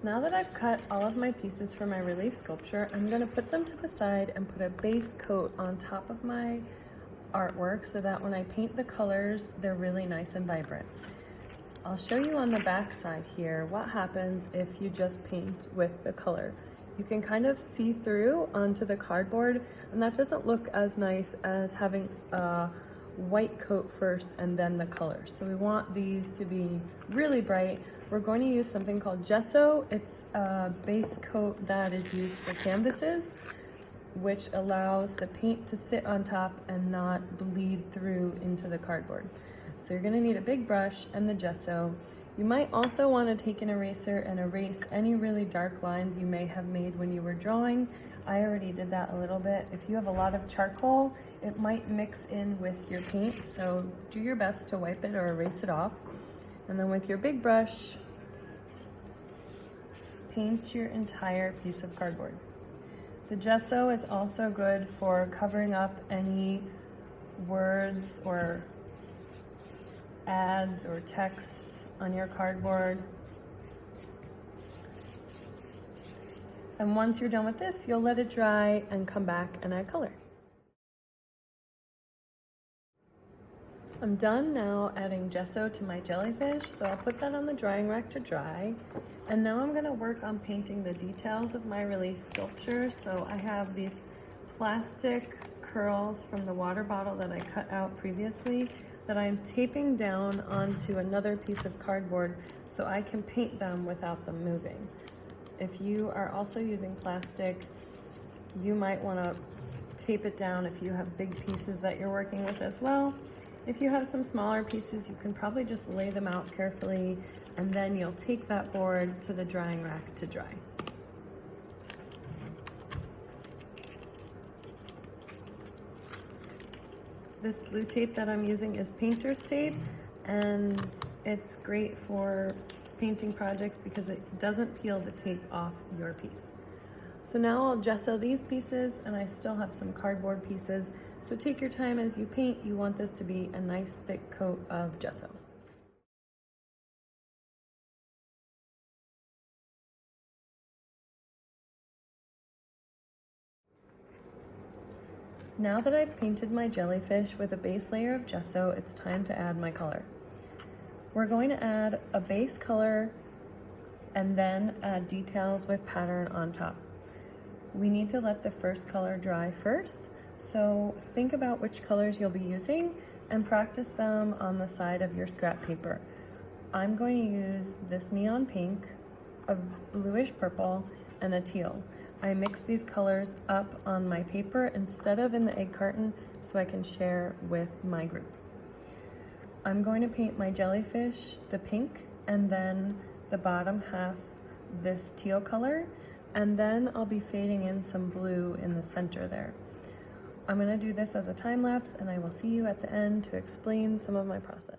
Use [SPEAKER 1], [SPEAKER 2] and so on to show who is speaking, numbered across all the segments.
[SPEAKER 1] Now that I've cut all of my pieces for my relief sculpture, I'm going to put them to the side and put a base coat on top of my artwork so that when I paint the colors, they're really nice and vibrant. I'll show you on the back side here what happens if you just paint with the color. You can kind of see through onto the cardboard, and that doesn't look as nice as having a white coat first and then the colors. So we want these to be really bright. We're going to use something called gesso. It's a base coat that is used for canvases, which allows the paint to sit on top and not bleed through into the cardboard. So you're going to need a big brush and the gesso. You might also want to take an eraser and erase any really dark lines you may have made when you were drawing. I already did that a little bit. If you have a lot of charcoal, it might mix in with your paint, so do your best to wipe it or erase it off. And then with your big brush, paint your entire piece of cardboard. The gesso is also good for covering up any words or ads or texts on your cardboard. And once you're done with this, you'll let it dry and come back and add color. I'm done now adding gesso to my jellyfish, so I'll put that on the drying rack to dry. And now I'm going to work on painting the details of my relief sculpture. So I have these plastic curls from the water bottle that I cut out previously that I'm taping down onto another piece of cardboard so I can paint them without them moving. If you are also using plastic, you might want to tape it down if you have big pieces that you're working with as well. If you have some smaller pieces, you can probably just lay them out carefully, and then you'll take that board to the drying rack to dry. This blue tape that I'm using is painter's tape, and it's great for painting projects because it doesn't peel the tape off your piece. So now I'll gesso these pieces, and I still have some cardboard pieces. So take your time as you paint. You want this to be a nice thick coat of gesso. Now that I've painted my jellyfish with a base layer of gesso, it's time to add my color. We're going to add a base color and then add details with pattern on top. We need to let the first color dry first, so think about which colors you'll be using and practice them on the side of your scrap paper. I'm going to use this neon pink, a bluish purple, and a teal. I mix these colors up on my paper instead of in the egg carton so I can share with my group. I'm going to paint my jellyfish the pink and then the bottom half this teal color, and then I'll be fading in some blue in the center there. I'm going to do this as a time lapse, and I will see you at the end to explain some of my process.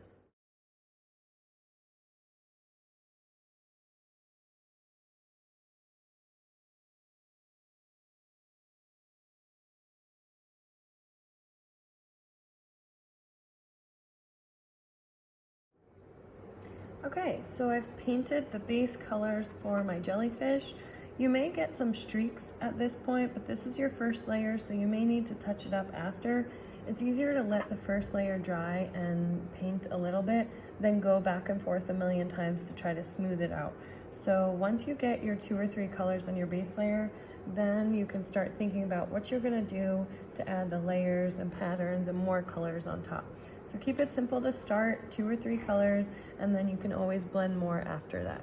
[SPEAKER 1] Okay, so I've painted the base colors for my jellyfish. You may get some streaks at this point, but this is your first layer, so you may need to touch it up after. It's easier to let the first layer dry and paint a little bit than go back and forth a million times to try to smooth it out. So once you get your 2 or 3 colors on your base layer, then you can start thinking about what you're going to do to add the layers and patterns and more colors on top. So keep it simple to start, 2 or 3 colors, and then you can always blend more after that.